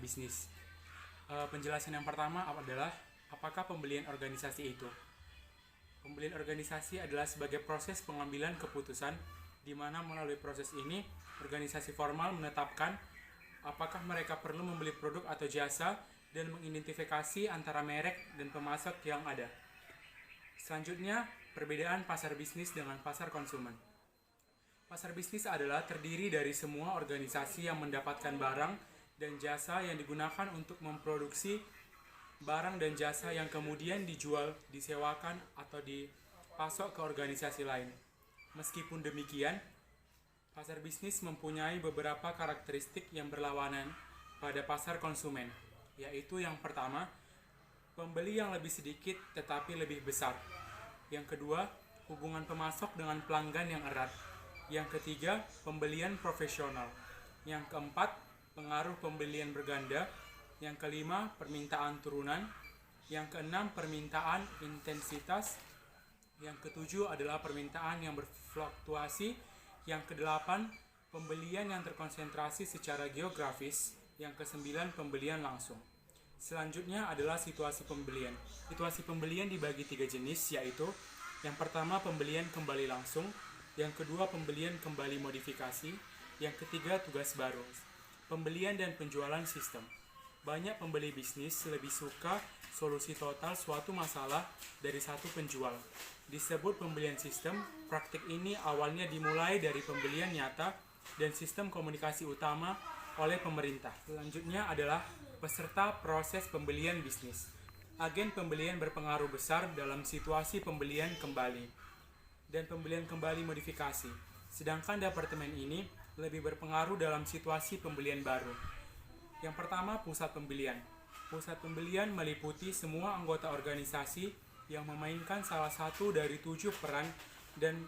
bisnis. Penjelasan yang pertama adalah apakah pembelian organisasi itu? Pembelian organisasi adalah sebagai proses pengambilan keputusan di mana melalui proses ini organisasi formal menetapkan apakah mereka perlu membeli produk atau jasa dan mengidentifikasi antara merek dan pemasok yang ada. Selanjutnya, perbedaan pasar bisnis dengan pasar konsumen. Pasar bisnis adalah terdiri dari semua organisasi yang mendapatkan barang dan jasa yang digunakan untuk memproduksi barang dan jasa yang kemudian dijual, disewakan, atau dipasok ke organisasi lain. Meskipun demikian, pasar bisnis mempunyai beberapa karakteristik yang berlawanan pada pasar konsumen, yaitu yang pertama, pembeli yang lebih sedikit tetapi lebih besar. Yang kedua, hubungan pemasok dengan pelanggan yang erat. Yang ketiga, pembelian profesional. Yang keempat, pengaruh pembelian berganda. Yang kelima, permintaan turunan. Yang keenam, permintaan intensitas. Yang ketujuh adalah permintaan yang berfluktuasi. Yang kedelapan, pembelian yang terkonsentrasi secara geografis. Yang kesembilan, pembelian langsung. Selanjutnya adalah situasi pembelian. Situasi pembelian dibagi 3 jenis, yaitu yang pertama, pembelian kembali langsung. Yang kedua, pembelian kembali modifikasi. Yang ketiga, tugas baru. Pembelian dan penjualan sistem. Banyak pembeli bisnis lebih suka solusi total suatu masalah dari satu penjual. Disebut pembelian sistem. Praktik ini awalnya dimulai dari pembelian nyata dan sistem komunikasi utama oleh pemerintah. Selanjutnya adalah peserta proses pembelian bisnis. Agen pembelian berpengaruh besar dalam situasi pembelian kembali dan pembelian kembali modifikasi. Sedangkan departemen ini lebih berpengaruh dalam situasi pembelian baru. Yang pertama, pusat pembelian. Pusat pembelian meliputi semua anggota organisasi yang memainkan salah satu dari 7 peran dan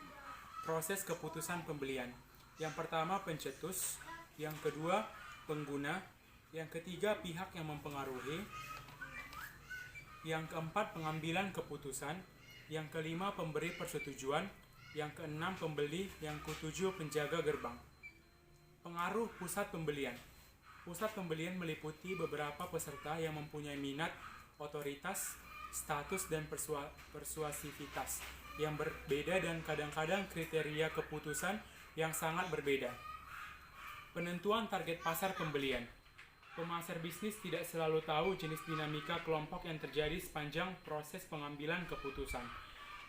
proses keputusan pembelian. Yang pertama, pencetus. Yang kedua, pengguna. Yang ketiga, pihak yang mempengaruhi. Yang keempat, pengambilan keputusan. Yang kelima, pemberi persetujuan. Yang keenam, pembeli. Yang ketujuh, penjaga gerbang. Pengaruh pusat pembelian. Pusat pembelian meliputi beberapa peserta yang mempunyai minat, otoritas, status, dan persuasivitas yang berbeda dan kadang-kadang kriteria keputusan yang sangat berbeda. Penentuan target pasar pembelian. Pemasar bisnis tidak selalu tahu jenis dinamika kelompok yang terjadi sepanjang proses pengambilan keputusan.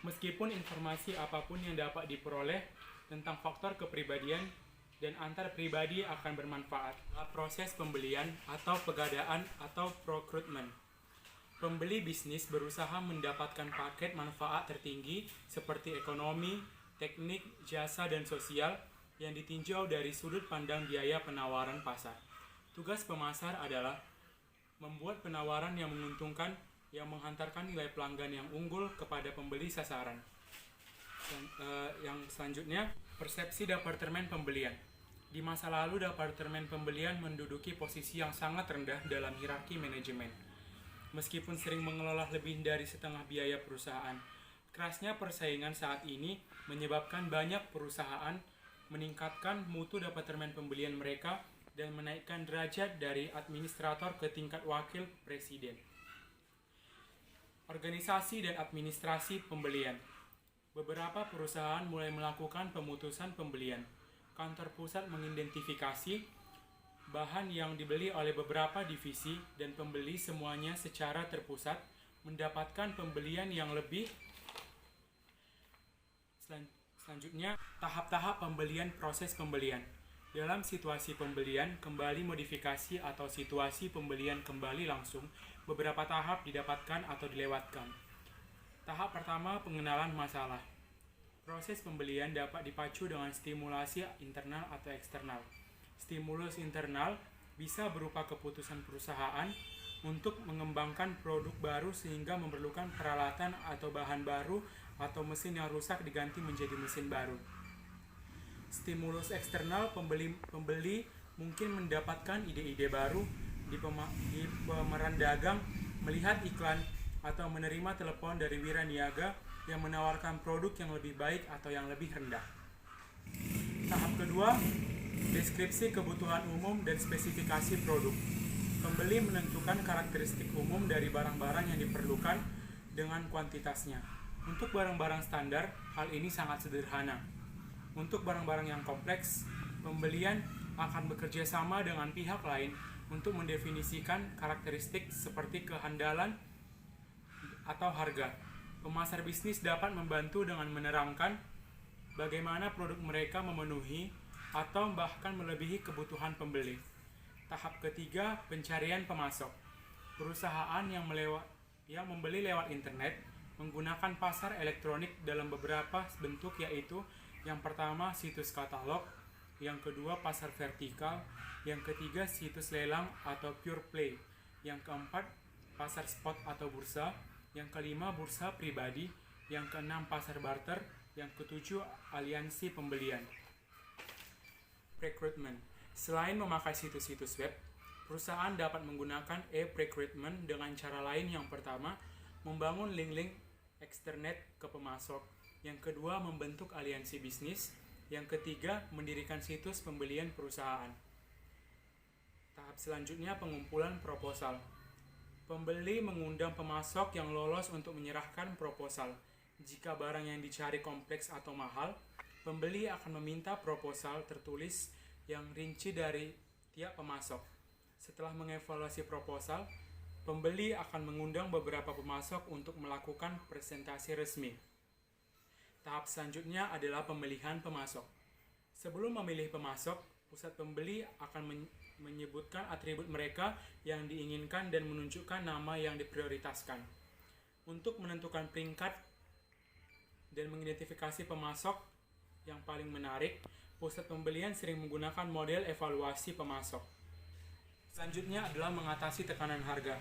Meskipun informasi apapun yang dapat diperoleh tentang faktor kepribadian dan antar pribadi akan bermanfaat. Proses pembelian atau pegadaan atau procurement. Pembeli bisnis berusaha mendapatkan paket manfaat tertinggi seperti ekonomi, teknik, jasa, dan sosial yang ditinjau dari sudut pandang biaya penawaran pasar. Tugas pemasar adalah membuat penawaran yang menguntungkan yang menghantarkan nilai pelanggan yang unggul kepada pembeli sasaran. Yang selanjutnya, persepsi departemen pembelian. Di masa lalu, departemen pembelian menduduki posisi yang sangat rendah dalam hierarki manajemen. Meskipun sering mengelola lebih dari setengah biaya perusahaan, kerasnya persaingan saat ini menyebabkan banyak perusahaan meningkatkan mutu departemen pembelian mereka dan menaikkan derajat dari administrator ke tingkat wakil presiden. Organisasi dan administrasi pembelian. Beberapa perusahaan mulai melakukan pemutusan pembelian. Kantor pusat mengidentifikasi bahan yang dibeli oleh beberapa divisi dan pembeli semuanya secara terpusat mendapatkan pembelian yang lebih. Selanjutnya, tahap-tahap pembelian proses pembelian. Dalam situasi pembelian kembali modifikasi atau situasi pembelian kembali langsung, beberapa tahap didapatkan atau dilewatkan. Tahap pertama, pengenalan masalah. Proses pembelian dapat dipacu dengan stimulasi internal atau eksternal. Stimulus internal bisa berupa keputusan perusahaan untuk mengembangkan produk baru sehingga memerlukan peralatan atau bahan baru atau mesin yang rusak diganti menjadi mesin baru. Stimulus eksternal, pembeli mungkin mendapatkan ide-ide baru di pemeran dagang, melihat iklan, atau menerima telepon dari wiraniaga yang menawarkan produk yang lebih baik atau yang lebih rendah. Tahap kedua, deskripsi kebutuhan umum dan spesifikasi produk. Pembeli menentukan karakteristik umum dari barang-barang yang diperlukan dengan kuantitasnya. Untuk barang-barang standar, hal ini sangat sederhana. Untuk barang-barang yang kompleks, pembelian akan bekerja sama dengan pihak lain untuk mendefinisikan karakteristik seperti kehandalan atau harga. Pemasar bisnis dapat membantu dengan menerangkan bagaimana produk mereka memenuhi atau bahkan melebihi kebutuhan pembeli. Tahap ketiga, pencarian pemasok. Perusahaan yang membeli lewat internet menggunakan pasar elektronik dalam beberapa bentuk, yaitu yang pertama situs katalog, yang kedua pasar vertikal, yang ketiga situs lelang atau pure play, yang keempat pasar spot atau bursa, yang kelima bursa pribadi, yang keenam pasar barter, yang ketujuh aliansi pembelian. Recruitment. Selain memakai situs-situs web, perusahaan dapat menggunakan e-recruitment dengan cara lain. Yang pertama, membangun link-link eksternet ke pemasok. Yang kedua, membentuk aliansi bisnis. Yang ketiga, mendirikan situs pembelian perusahaan. Tahap selanjutnya, pengumpulan proposal. Pembeli mengundang pemasok yang lolos untuk menyerahkan proposal. Jika barang yang dicari kompleks atau mahal, pembeli akan meminta proposal tertulis yang rinci dari tiap pemasok. Setelah mengevaluasi proposal, pembeli akan mengundang beberapa pemasok untuk melakukan presentasi resmi. Tahap selanjutnya adalah pemilihan pemasok. Sebelum memilih pemasok, pusat pembeli akan menyebutkan atribut mereka yang diinginkan dan menunjukkan nama yang diprioritaskan. Untuk menentukan peringkat dan mengidentifikasi pemasok yang paling menarik, pusat pembelian sering menggunakan model evaluasi pemasok. Selanjutnya adalah mengatasi tekanan harga.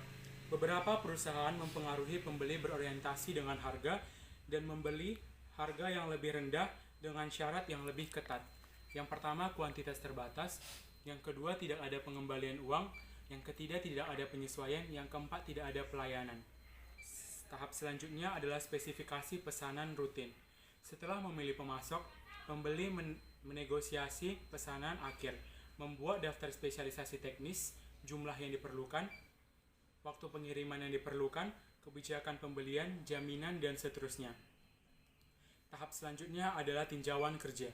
Beberapa perusahaan mempengaruhi pembeli berorientasi dengan harga dan membeli harga yang lebih rendah dengan syarat yang lebih ketat. Yang pertama, kuantitas terbatas. Yang kedua, tidak ada pengembalian uang. Yang ketiga, tidak ada penyesuaian. Yang keempat, tidak ada pelayanan. Tahap selanjutnya adalah spesifikasi pesanan rutin. Setelah memilih pemasok, pembeli menegosiasi pesanan akhir, membuat daftar spesialisasi teknis, jumlah yang diperlukan, waktu pengiriman yang diperlukan, kebijakan pembelian, jaminan, dan seterusnya. Tahap selanjutnya adalah tinjauan kerja.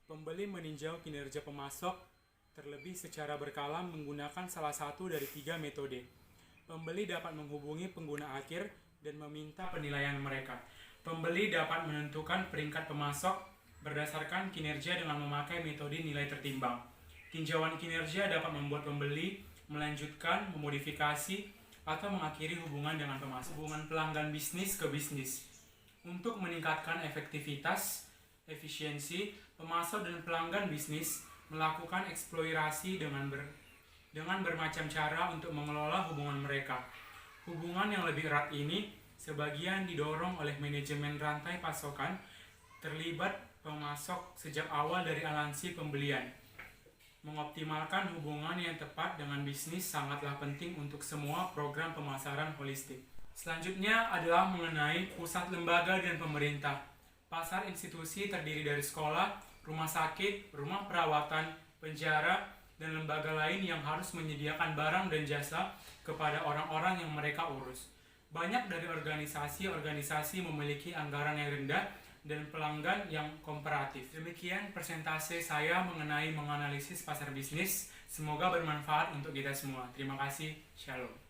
Pembeli meninjau kinerja pemasok terlebih secara berkala menggunakan salah satu dari 3 metode. Pembeli dapat menghubungi pengguna akhir dan meminta penilaian mereka. Pembeli dapat menentukan peringkat pemasok berdasarkan kinerja dengan memakai metode nilai tertimbang. Tinjauan kinerja dapat membuat pembeli melanjutkan, memodifikasi, atau mengakhiri hubungan dengan pemasok. Hubungan pelanggan bisnis ke bisnis. Untuk meningkatkan efektivitas, efisiensi, pemasok dan pelanggan bisnis melakukan eksplorasi dengan bermacam cara untuk mengelola hubungan mereka. Hubungan yang lebih erat ini sebagian didorong oleh manajemen rantai pasokan, terlibat pemasok sejak awal dari aliansi pembelian. Mengoptimalkan hubungan yang tepat dengan bisnis sangatlah penting untuk semua program pemasaran holistik. Selanjutnya adalah mengenai pusat lembaga dan pemerintah. Pasar institusi terdiri dari sekolah, rumah sakit, rumah perawatan, penjara, dan lembaga lain yang harus menyediakan barang dan jasa kepada orang-orang yang mereka urus. Banyak dari organisasi-organisasi memiliki anggaran yang rendah dan pelanggan yang kooperatif. Demikian presentase saya mengenai menganalisis pasar bisnis. Semoga bermanfaat untuk kita semua. Terima kasih. Shalom.